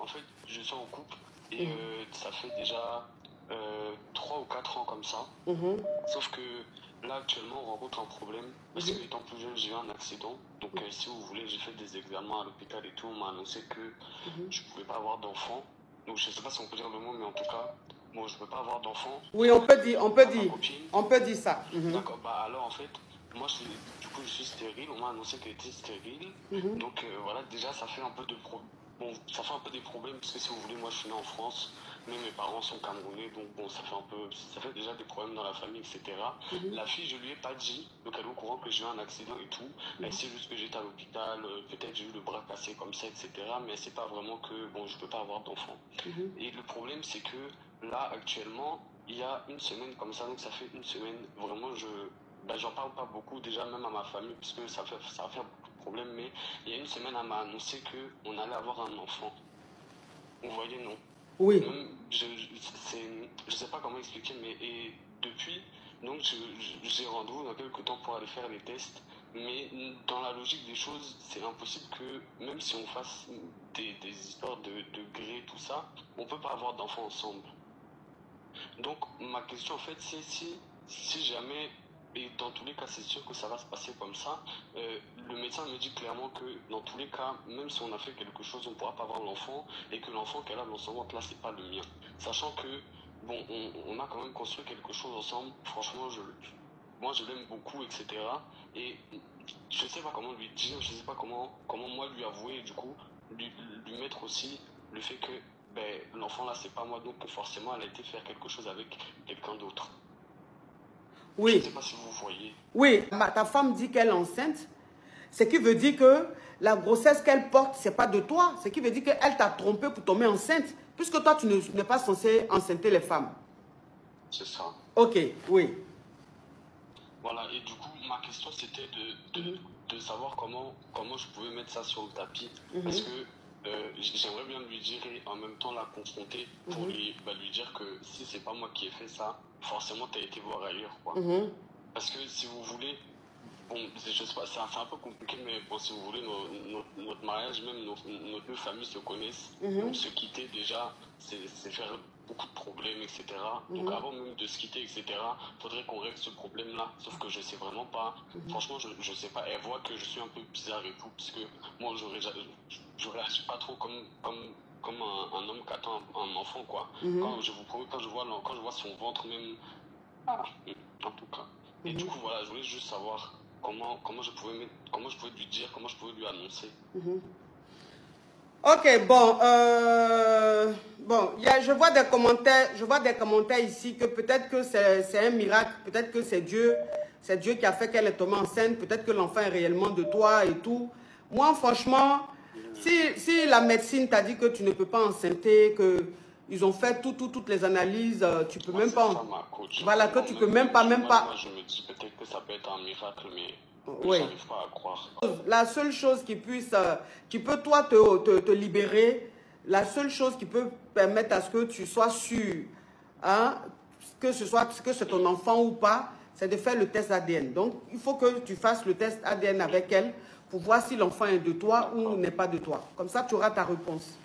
fait, je suis en couple et ça fait déjà 3 ou 4 ans comme ça. Sauf que là, actuellement, on rencontre un problème. Parce que étant plus jeune, j'ai eu un accident. Donc, si vous voulez, j'ai fait des examens à l'hôpital et tout. On m'a annoncé que je ne pouvais pas avoir d'enfant. Donc, je ne sais pas si on peut dire le mot, mais en tout cas, bon, je ne peux pas avoir d'enfant. Oui, on peut dire ça. D'accord, bah alors en fait, moi, du coup, je suis stérile. On m'a annoncé qu'elle était stérile. Donc, voilà, déjà, ça fait un peu de Bon, ça fait un peu des problèmes parce que si vous voulez, moi je suis né en France, mais mes parents sont camerounais, donc bon, ça fait déjà des problèmes dans la famille, etc. La fille, je lui ai pas dit, donc elle est au courant que j'ai eu un accident et tout. Elle sait juste que j'étais à l'hôpital, peut-être j'ai eu le bras cassé comme ça, etc. Mais elle sait pas vraiment que bon, je peux pas avoir d'enfant. Et le problème, c'est que là, actuellement, il y a une semaine comme ça, donc ça fait une semaine, vraiment, j'en parle pas beaucoup, déjà même à ma famille, parce que ça va faire beaucoup de problèmes, mais il y a une semaine, elle m'a annoncé qu'on allait avoir un enfant. Vous voyez, non? Oui. Même, je sais pas comment expliquer, mais et depuis, donc j'ai rendez-vous dans quelques temps pour aller faire les tests, mais dans la logique des choses, c'est impossible que, même si on fasse des histoires de gré, tout ça, on peut pas avoir d'enfant ensemble. Donc, ma question, en fait, c'est si jamais, et dans tous les cas, c'est sûr que ça va se passer comme ça, le médecin me dit clairement que dans tous les cas, même si on a fait quelque chose, on ne pourra pas avoir l'enfant, et que l'enfant qu'elle a dans son ventre, là, c'est pas le mien. Sachant que, bon, on a quand même construit quelque chose ensemble, franchement, moi, je l'aime beaucoup, etc. Et je ne sais pas comment lui dire, je ne sais pas comment moi lui avouer, et du coup, lui mettre aussi le fait que ben, l'enfant là c'est pas moi, donc forcément elle a été faire quelque chose avec quelqu'un d'autre. Oui. Je ne sais pas si vous voyez. Oui, ta femme dit qu'elle est enceinte, ce qui veut dire que la grossesse qu'elle porte, ce n'est pas de toi. Ce qui veut dire qu'elle t'a trompé pour tomber enceinte, puisque toi tu n'es pas censé enceinte les femmes. C'est ça. Ok, oui. Voilà, et du coup ma question c'était de savoir comment je pouvais mettre ça sur le tapis, parce que j'aimerais bien lui dire et en même temps la confronter pour lui dire que si c'est pas moi qui ai fait ça, forcément tu as été voir ailleurs, quoi. Parce que si vous voulez, bon, je sais pas, c'est un peu compliqué, mais bon, si vous voulez, notre mariage, même nos deux familles se connaissent. Donc se quitter déjà, c'est faire beaucoup de problèmes, etc. Donc avant même de se quitter, etc., faudrait qu'on règle ce problème-là. Sauf que je sais vraiment pas. Franchement, je sais pas. Elle voit que je suis un peu bizarre et tout, parce que moi, je réagis pas trop comme un homme qui attend un enfant, quoi. Quand je vous promets, quand je vois son ventre même, en tout cas. Et du coup, voilà, je voulais juste savoir comment je pouvais lui dire, comment je pouvais lui annoncer. Ok, bon, je vois des commentaires ici que peut-être que c'est un miracle, peut-être que c'est Dieu qui a fait qu'elle est tombée enceinte, peut-être que l'enfant est réellement de toi et tout. Moi, franchement, si la médecine t'a dit que tu ne peux pas enceinte, que ils ont fait toutes les analyses, tu peux même pas. Ça, ma coach. Voilà, que tu peux même pas. Moi, je me dis peut-être que ça peut être un miracle, mais je n'arrive pas à croire. La seule chose qui peut toi te libérer, la seule chose qui peut permettre à ce que tu sois sûr, hein, que c'est ton enfant ou pas, c'est de faire le test ADN. Donc, il faut que tu fasses le test ADN avec elle pour voir si l'enfant est de toi ou n'est pas de toi. Comme ça, tu auras ta réponse.